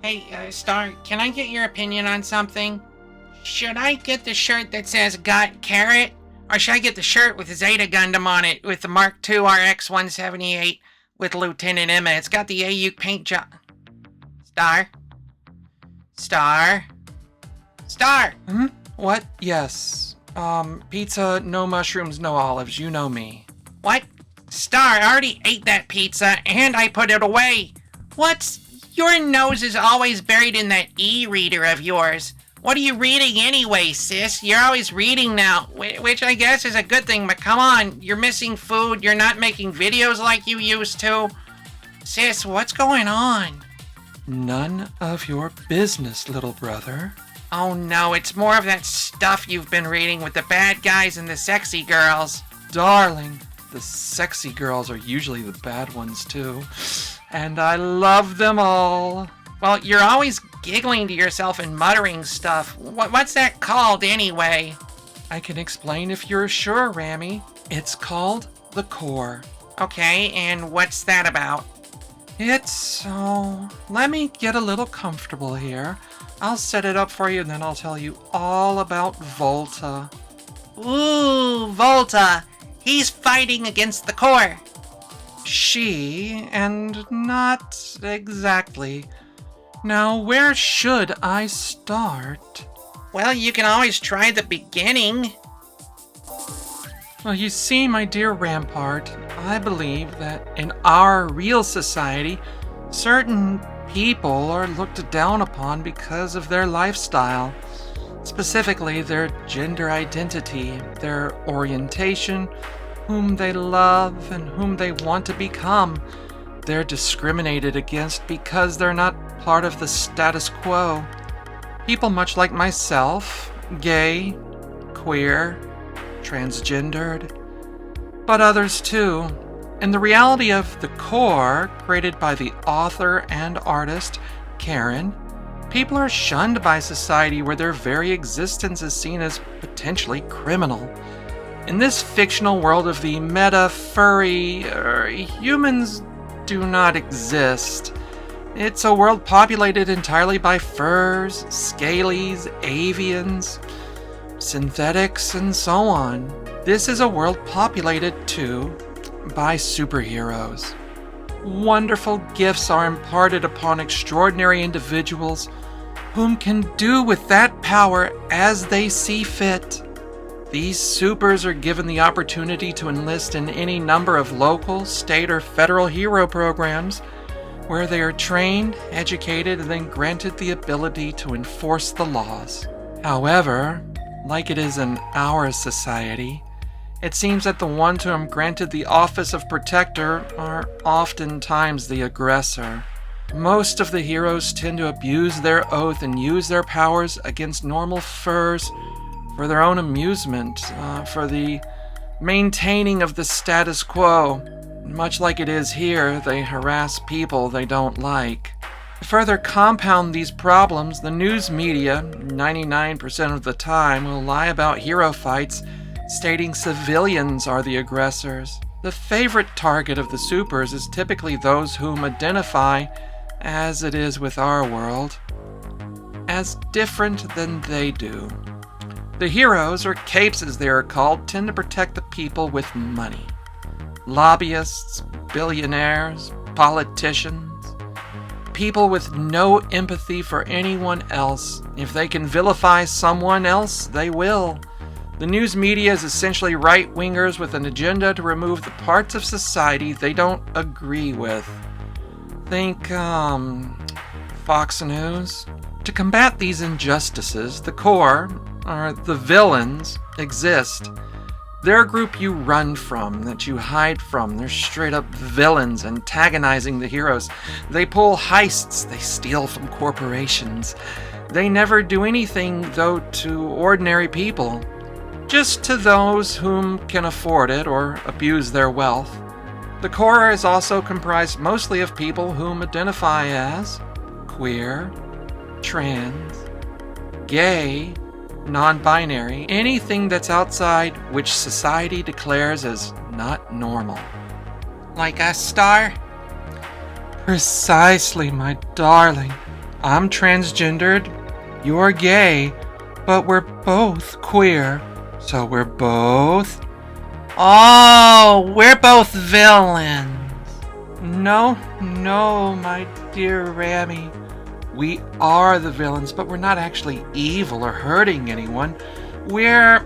Hey, Star, can I get your opinion on something? Should I get the shirt that says Got Carrot? Or should I get the shirt with the Zeta Gundam on it with the Mark II RX-178 with Lieutenant Emma? It's got the AU paint job. Star? Star? Star! What? Yes. Pizza, no mushrooms, no olives. You know me. What? Star, I already ate that pizza and I put it away. Your nose is always buried in that e-reader of yours. What are you reading anyway, sis? You're always reading now, which I guess is a good thing, but come on, you're missing food, you're not making videos like you used to. Sis, what's going on? None of your business, little brother. Oh no, it's more of that stuff you've been reading with the bad guys and the sexy girls. Darling, the sexy girls are usually the bad ones too. And I love them all. Well, you're always giggling to yourself and muttering stuff. What's that called anyway? I can explain if you're sure, Rami. It's called the Corps. Okay, and what's that about? Let me get a little comfortable here. I'll set it up for you and then I'll tell you all about Volta. Ooh, Volta. He's fighting against the Corps. She, and not exactly. Now, where should I start? Well, you can always try the beginning. Well, you see, my dear Rampart, I believe that in our real society, certain people are looked down upon because of their lifestyle. Specifically, their gender identity, their orientation, whom they love and whom they want to become. They're discriminated against because they're not part of the status quo. People much like myself, gay, queer, transgendered, but others too. In the reality of the Corps, created by the author and artist, Karen, people are shunned by society where their very existence is seen as potentially criminal. In this fictional world of the meta-furry, humans do not exist. It's a world populated entirely by furs, scalies, avians, synthetics, and so on. This is a world populated, too, by superheroes. Wonderful gifts are imparted upon extraordinary individuals whom can do with that power as they see fit. These supers are given the opportunity to enlist in any number of local, state, or federal hero programs where they are trained, educated, and then granted the ability to enforce the laws. However, like it is in our society, it seems that the ones who are granted the office of protector are oftentimes the aggressor. Most of the heroes tend to abuse their oath and use their powers against normal furs for their own amusement, for the maintaining of the status quo. Much like it is here, they harass people they don't like. To further compound these problems, the news media, 99% of the time, will lie about hero fights, stating civilians are the aggressors. The favorite target of the supers is typically those whom identify, as it is with our world, as different than they do. The heroes, or capes as they are called, tend to protect the people with money. Lobbyists, billionaires, politicians, people with no empathy for anyone else. If they can vilify someone else, they will. The news media is essentially right-wingers with an agenda to remove the parts of society they don't agree with. Think, Fox News. To combat these injustices, the Corps, or the villains, exist. They're a group you run from, that you hide from. They're straight up villains antagonizing the heroes. They pull heists, they steal from corporations. They never do anything, though, to ordinary people. Just to those whom can afford it or abuse their wealth. The Corps is also comprised mostly of people whom identify as queer, trans, gay, non-binary, anything that's outside which society declares as not normal. Like us, Star? Precisely, my darling. I'm transgendered, you're gay, but we're both queer, so we're both... Oh, we're both villains. No, my dear Rami. We are the villains, but we're not actually evil or hurting anyone. We're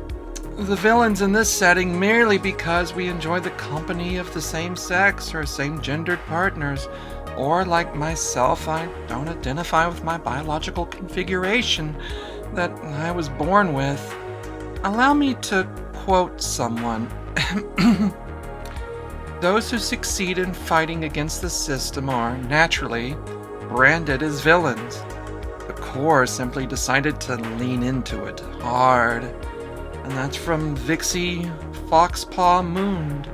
the villains in this setting merely because we enjoy the company of the same sex or same-gendered partners. Or, like myself, I don't identify with my biological configuration that I was born with. Allow me to quote someone. Those who succeed in fighting against the system are, naturally, branded as villains. The Corps simply decided to lean into it hard. And that's from Vixie Foxpaw Moond.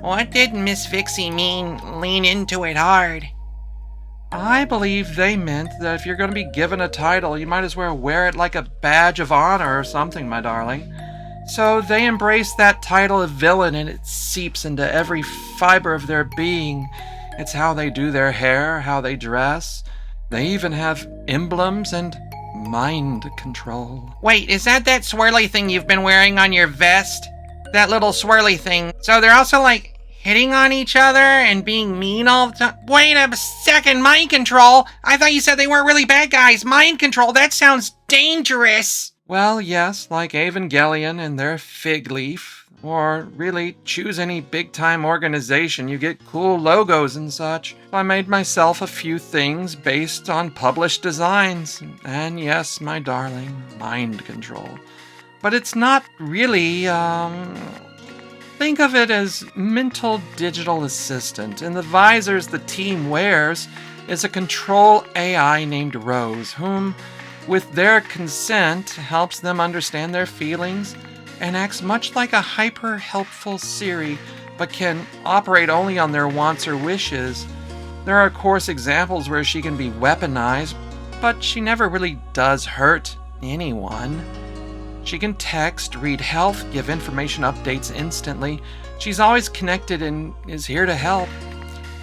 What did Miss Vixie mean, lean into it hard? I believe they meant that if you're going to be given a title, you might as well wear it like a badge of honor or something, my darling. So they embrace that title of villain and it seeps into every fiber of their being. It's how they do their hair, how they dress. They even have emblems and mind control. Wait, is that swirly thing you've been wearing on your vest? That little swirly thing. So they're also like hitting on each other and being mean all the time? Wait a second, mind control? I thought you said they weren't really bad guys. Mind control, that sounds dangerous. Well, yes, like Evangelion and their fig leaf. Or really, choose any big-time organization, you get cool logos and such. I made myself a few things based on published designs. And yes, my darling, mind control. But it's not really, think of it as mental digital assistant. And the visors the team wears is a control AI named Rose, whom, with their consent, helps them understand their feelings and acts much like a hyper-helpful Siri, but can operate only on their wants or wishes. There are, of course, examples where she can be weaponized, but she never really does hurt anyone. She can text, read health, give information updates instantly. She's always connected and is here to help.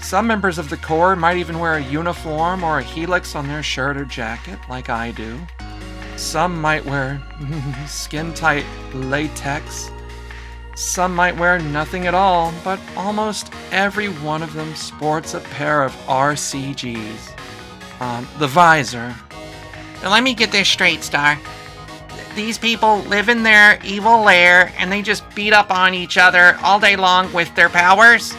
Some members of the Corps might even wear a uniform or a helix on their shirt or jacket, like I do. Some might wear skin-tight latex. Some might wear nothing at all, but almost every one of them sports a pair of RCGs. The visor. Now let me get this straight, Star. These people live in their evil lair and they just beat up on each other all day long with their powers?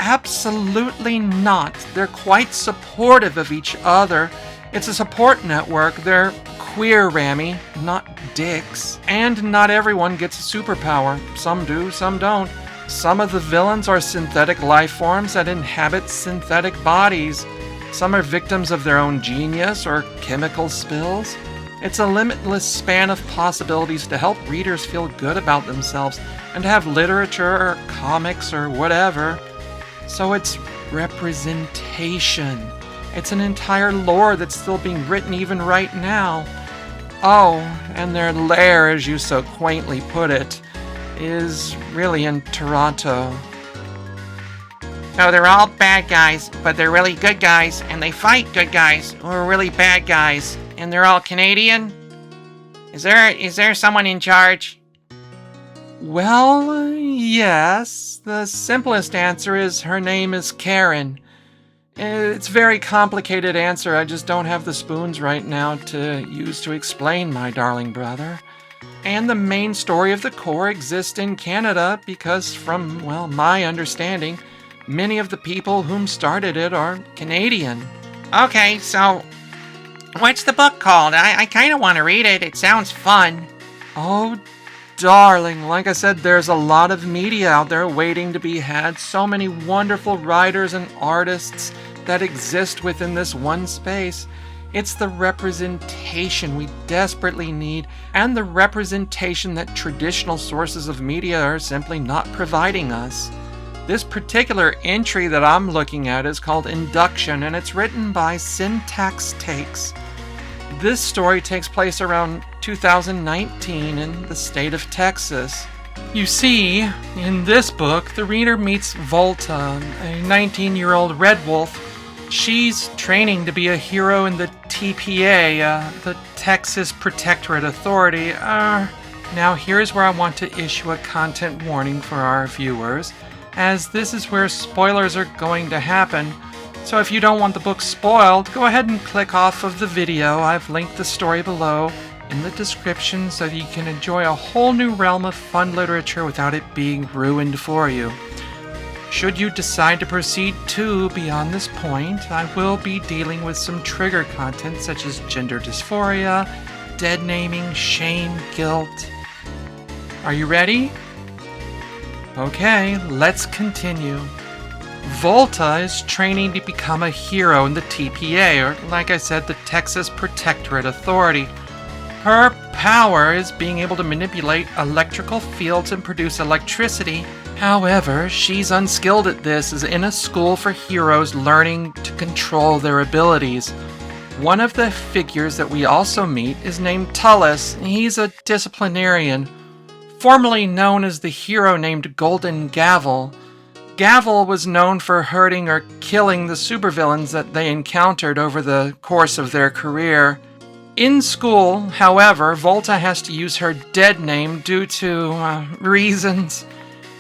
Absolutely not. They're quite supportive of each other. It's a support network. They're queer, Rami, not dicks. And not everyone gets a superpower. Some do, some don't. Some of the villains are synthetic life forms that inhabit synthetic bodies. Some are victims of their own genius or chemical spills. It's a limitless span of possibilities to help readers feel good about themselves and to have literature or comics or whatever. So it's representation. It's an entire lore that's still being written even right now. Oh, and their lair, as you so quaintly put it, is really in Toronto. So they're all bad guys, but they're really good guys, and they fight good guys who are really bad guys, and they're all Canadian? Is there someone in charge? Well, yes. The simplest answer is her name is Karen. It's a very complicated answer. I just don't have the spoons right now to use to explain, my darling brother. And the main story of the Corps exists in Canada because, from, well, my understanding, many of the people whom started it are Canadian. Okay, so what's the book called? I kind of want to read it. It sounds fun. Oh, darling, like I said, there's a lot of media out there waiting to be had. So many wonderful writers and artists that exist within this one space. It's the representation we desperately need, and the representation that traditional sources of media are simply not providing us. This particular entry that I'm looking at is called Induction, and it's written by Syntax Takes. This story takes place around 2019 in the state of Texas. You see, in this book, the reader meets Volta, a 19-year-old red wolf. She's training to be a hero in the TPA, the Texas Protectorate Authority. Now here's where I want to issue a content warning for our viewers, as this is where spoilers are going to happen. So if you don't want the book spoiled, go ahead and click off of the video. I've linked the story below in the description so that you can enjoy a whole new realm of fun literature without it being ruined for you. Should you decide to proceed beyond this point, I will be dealing with some trigger content such as gender dysphoria, dead naming, shame, guilt. Are you ready? Okay, let's continue. Volta is training to become a hero in the TPA, or like I said, the Texas Protectorate Authority. Her power is being able to manipulate electrical fields and produce electricity. However, she's unskilled at this, is in a school for heroes learning to control their abilities. One of the figures that we also meet is named Tullus. He's a disciplinarian, formerly known as the hero named Golden Gavel. Gavel was known for hurting or killing the supervillains that they encountered over the course of their career. In school, however, Volta has to use her dead name due to reasons.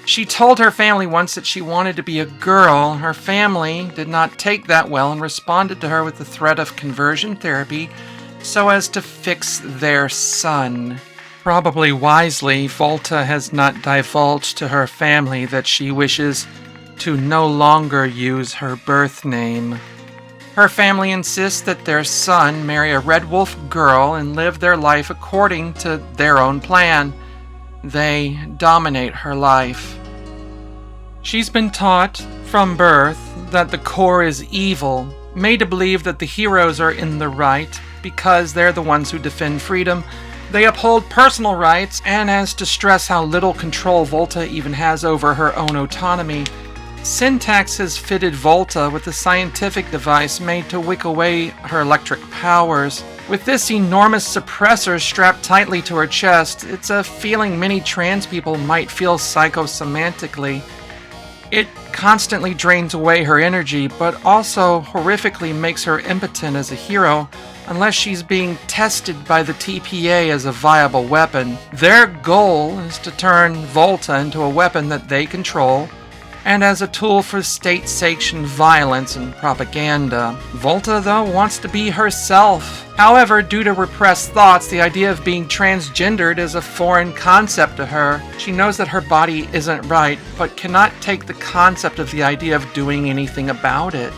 She told her family once that she wanted to be a girl. Her family did not take that well and responded to her with the threat of conversion therapy so as to fix their son. Probably wisely, Volta has not divulged to her family that she wishes to no longer use her birth name. Her family insists that their son marry a Red Wolf girl and live their life according to their own plan. They dominate her life. She's been taught from birth that the Corps is evil, made to believe that the heroes are in the right because they're the ones who defend freedom. They uphold personal rights, and as to stress how little control Volta even has over her own autonomy, Syntax has fitted Volta with a scientific device made to wick away her electric powers. With this enormous suppressor strapped tightly to her chest, it's a feeling many trans people might feel psychosomatically. It constantly drains away her energy, but also horrifically makes her impotent as a hero, unless she's being tested by the TPA as a viable weapon. Their goal is to turn Volta into a weapon that they control, and as a tool for state-sanctioned violence and propaganda. Volta, though, wants to be herself. However, due to repressed thoughts, the idea of being transgendered is a foreign concept to her. She knows that her body isn't right, but cannot take the concept of the idea of doing anything about it.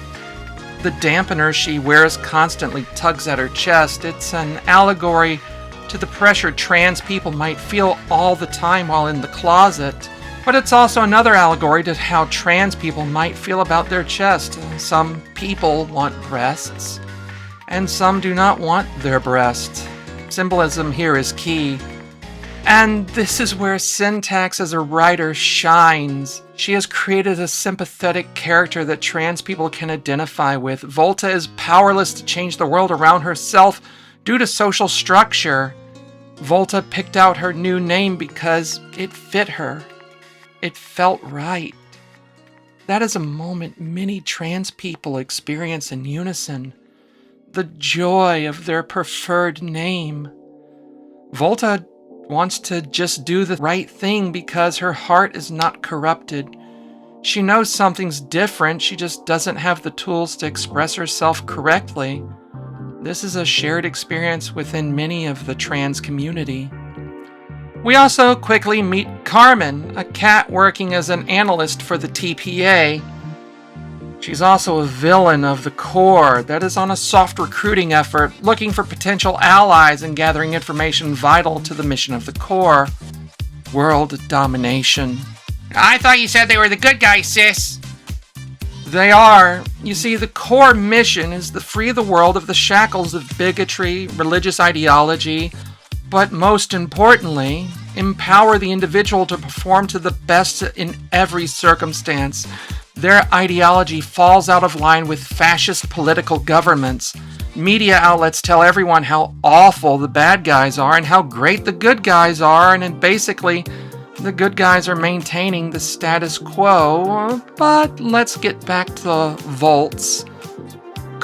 The dampener she wears constantly tugs at her chest. It's an allegory to the pressure trans people might feel all the time while in the closet. But it's also another allegory to how trans people might feel about their chest. Some people want breasts, and some do not want their breast. Symbolism here is key. And this is where Syntax as a writer shines. She has created a sympathetic character that trans people can identify with. Volta is powerless to change the world around herself due to social structure. Volta picked out her new name because it fit her. It felt right. That is a moment many trans people experience in unison. The joy of their preferred name. Volta wants to just do the right thing because her heart is not corrupted. She knows something's different, she just doesn't have the tools to express herself correctly. This is a shared experience within many of the trans community. We also quickly meet Carmen, a cat working as an analyst for the TPA. She's also a villain of the Corps that is on a soft recruiting effort, looking for potential allies and gathering information vital to the mission of the Corps: world domination. I thought you said they were the good guys, sis. They are. You see, the Corps mission is to free the world of the shackles of bigotry, religious ideology, but most importantly, empower the individual to perform to the best in every circumstance. Their ideology falls out of line with fascist political governments. Media outlets tell everyone how awful the bad guys are and how great the good guys are, and basically, the good guys are maintaining the status quo. But let's get back to the Volts.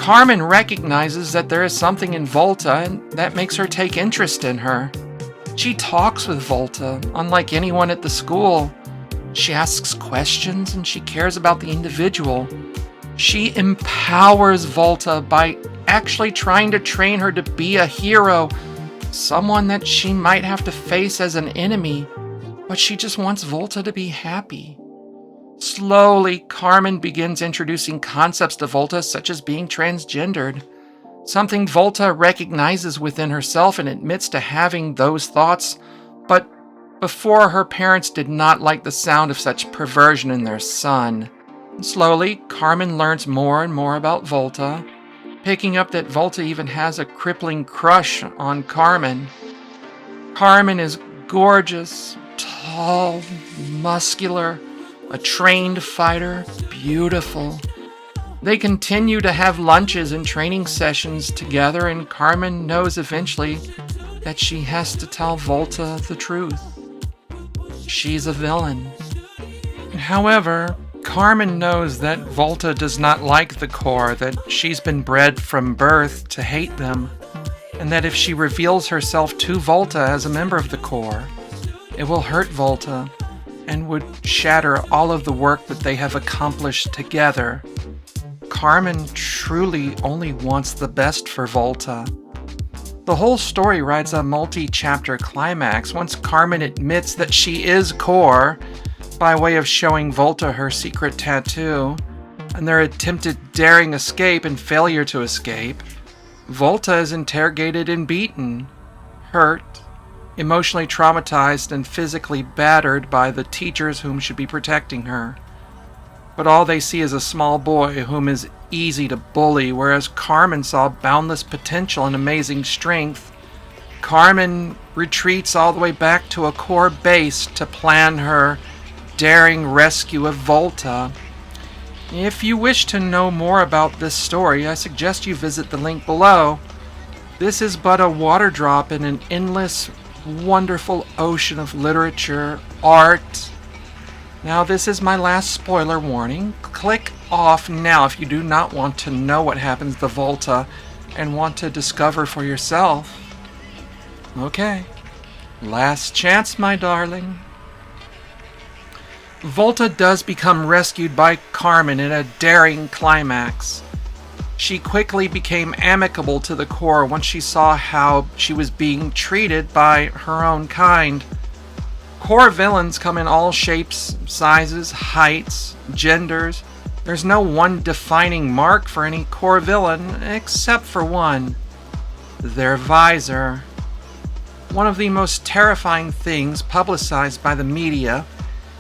Carmen recognizes that there is something in Volta and that makes her take interest in her. She talks with Volta, unlike anyone at the school. She asks questions and she cares about the individual. She empowers Volta by actually trying to train her to be a hero, someone that she might have to face as an enemy, but she just wants Volta to be happy. Slowly, Carmen begins introducing concepts to Volta such as being transgendered, something Volta recognizes within herself and admits to having those thoughts, but before her parents did not like the sound of such perversion in their son. Slowly, Carmen learns more and more about Volta, picking up that Volta even has a crippling crush on Carmen. Carmen is gorgeous, tall, muscular, a trained fighter, beautiful. They continue to have lunches and training sessions together, and Carmen knows eventually that she has to tell Volta the truth. She's a villain. However, Carmen knows that Volta does not like the Corps, that she's been bred from birth to hate them, and that if she reveals herself to Volta as a member of the Corps, it will hurt Volta and would shatter all of the work that they have accomplished together. Carmen truly only wants the best for Volta. The whole story rides a multi-chapter climax once Carmen admits that she is Corps by way of showing Volta her secret tattoo, and their attempted daring escape and failure to escape. Volta is interrogated and beaten, hurt, emotionally traumatized, and physically battered by the teachers whom should be protecting her. But all they see is a small boy whom is easy to bully, whereas Carmen saw boundless potential and amazing strength. Carmen retreats all the way back to a Corps base to plan her daring rescue of Volta. If you wish to know more about this story, I suggest you visit the link below. This is but a water drop in an endless, wonderful ocean of literature, art. Now, this is my last spoiler warning. Click off now if you do not want to know what happens to Volta and want to discover for yourself. Okay, last chance, my darling. Volta does become rescued by Carmen in a daring climax. She quickly became amicable to the Corps once she saw how she was being treated by her own kind. Corps villains come in all shapes, sizes, heights, genders. There's no one defining mark for any Corps villain, except for one: their visor. One of the most terrifying things publicized by the media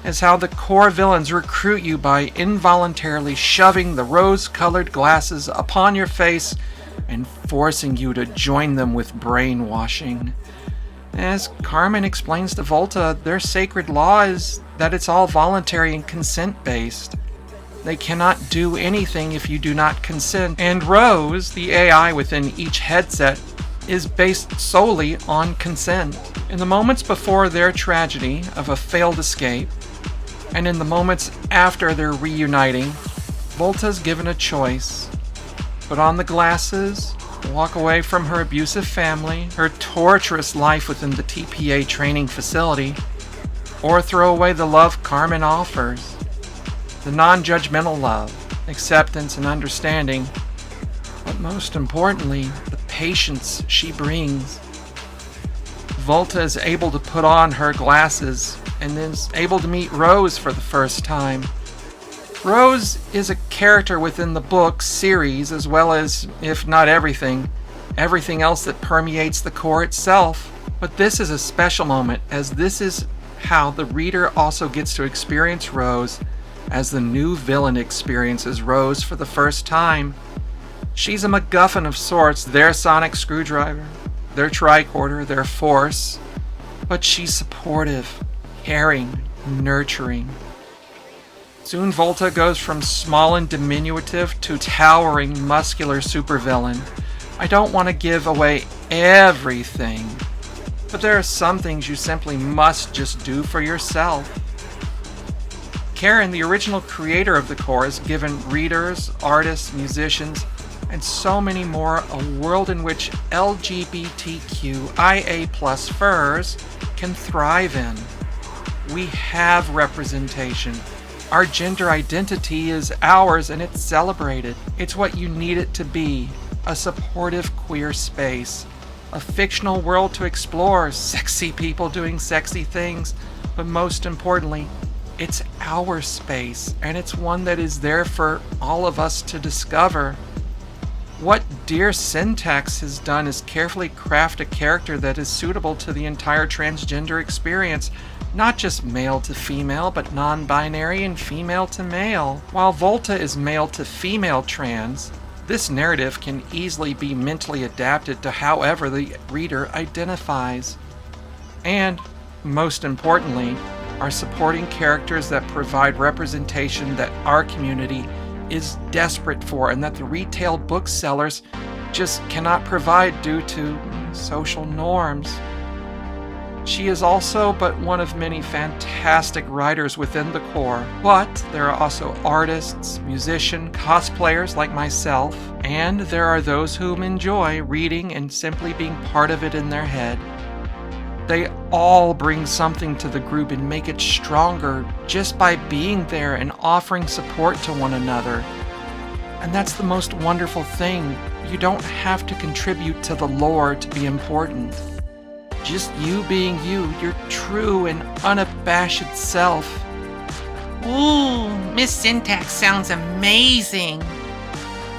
is how the Corps villains recruit you by involuntarily shoving the rose-colored glasses upon your face and forcing you to join them with brainwashing. As Carmen explains to Volta, their sacred law is that it's all voluntary and consent-based. They cannot do anything if you do not consent, and Rose, the AI within each headset, is based solely on consent. In the moments before their tragedy of a failed escape, and in the moments after they're reuniting, Volta's given a choice. Put on the glasses, walk away from her abusive family, her torturous life within the TPA training facility, or throw away the love Carmen offers. The non-judgmental love, acceptance and understanding, but most importantly, the patience she brings. Volta is able to put on her glasses and is able to meet Rose for the first time. Rose is a character within the book series, as well as, if not everything else that permeates the Corps itself. But this is a special moment, as this is how the reader also gets to experience Rose as the new villain experiences Rose for the first time. She's a MacGuffin of sorts, their sonic screwdriver, their tricorder, their force, but she's supportive, caring, nurturing. Soon Volta goes from small and diminutive to towering, muscular supervillain. I don't want to give away everything, but there are some things you simply must just do for yourself. Karen, the original creator of the Corps, has given readers, artists, musicians and so many more, a world in which LGBTQIA+ furs can thrive in. We have representation. Our gender identity is ours and it's celebrated. It's what you need it to be. A supportive queer space. A fictional world to explore. Sexy people doing sexy things. But most importantly, it's our space, and it's one that is there for all of us to discover. What Dear Syntax has done is carefully craft a character that is suitable to the entire transgender experience, not just male to female, but non-binary and female to male. While Volta is male to female trans, this narrative can easily be mentally adapted to however the reader identifies. And, most importantly, are supporting characters that provide representation that our community is desperate for and that the retail booksellers just cannot provide due to social norms. She is also but one of many fantastic writers within the Corps, but there are also artists, musicians, cosplayers like myself, and there are those whom enjoy reading and simply being part of it in their head. They all bring something to the group and make it stronger just by being there and offering support to one another. And that's the most wonderful thing. You don't have to contribute to the lore to be important. Just you being you, your true and unabashed self. Ooh, Miss Syntax sounds amazing.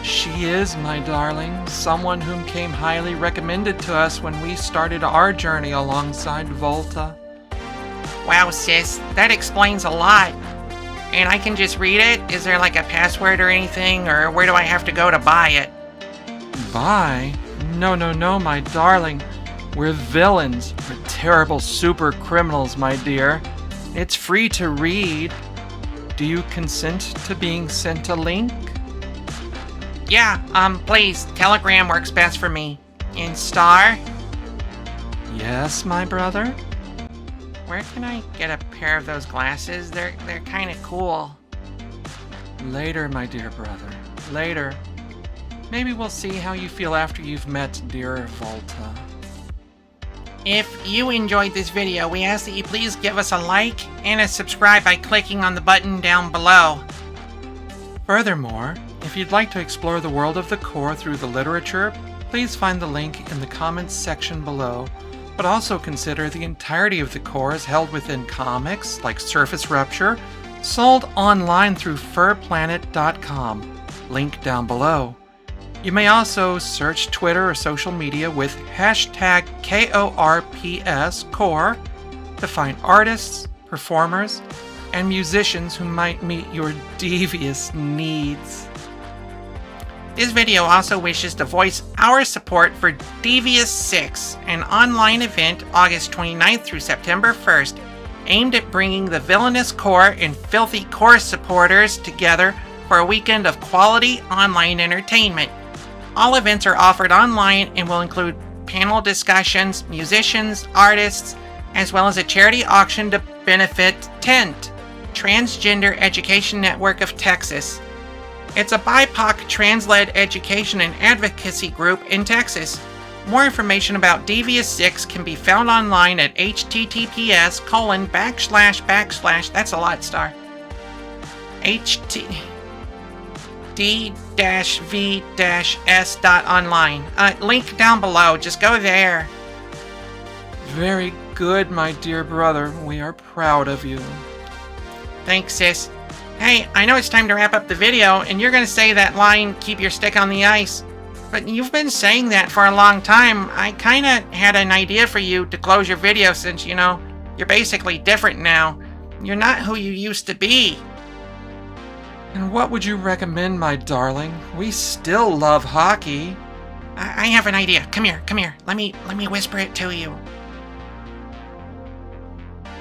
She is, my darling, someone whom came highly recommended to us when we started our journey alongside Volta. Wow, sis, that explains a lot. And I can just read it? Is there like a password or anything, or where do I have to go to buy it? Buy? No, my darling. We're villains. We're terrible super criminals, my dear. It's free to read. Do you consent to being sent a link? Yeah, please, Telegram works best for me. In Star? Yes, my brother? Where can I get a pair of those glasses? They're kind of cool. Later, my dear brother. Later. Maybe we'll see how you feel after you've met dear Volta. If you enjoyed this video, we ask that you please give us a like and a subscribe by clicking on the button down below. Furthermore, if you'd like to explore the world of the Corps through the literature, please find the link in the comments section below, but also consider the entirety of the Corps is held within comics like Surface Rupture, sold online through furplanet.com, link down below. You may also search Twitter or social media with hashtag KORPS Corps to find artists, performers, and musicians who might meet your devious needs. This video also wishes to voice our support for JAMIEvx, an online event August 29th through September 1st, aimed at bringing the villainous Corps and filthy Corps supporters together for a weekend of quality online entertainment. All events are offered online and will include panel discussions, musicians, artists, as well as a charity auction to benefit TENT, Transgender Education Network of Texas. It's a BIPOC trans-led education and advocacy group in Texas. More information about JAMIEvx can be found online at https:// that's a lot, Star. d-v-s.online. Link down below. Just go there. Very good, my dear brother. We are proud of you. Thanks, sis. Hey, I know it's time to wrap up the video, and you're gonna say that line, keep your stick on the ice. But you've been saying that for a long time. I kinda had an idea for you to close your video since, you're basically different now. You're not who you used to be. And what would you recommend, my darling? We still love hockey. I have an idea. Come here. Let me whisper it to you.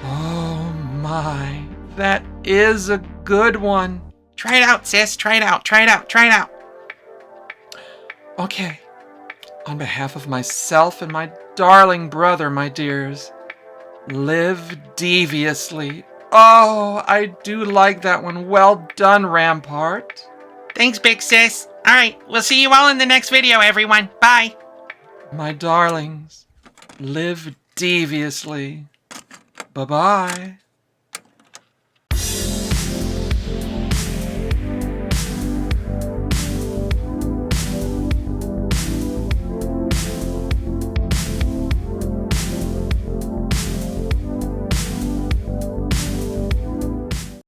Oh my, that is a good one. Try it out, sis. Try it out. Okay. On behalf of myself and my darling brother, my dears, live deviously. Oh, I do like that one. Well done, Rampart. Thanks, big sis. Alright, we'll see you all in the next video, everyone. Bye. My darlings, live deviously. Bye-bye.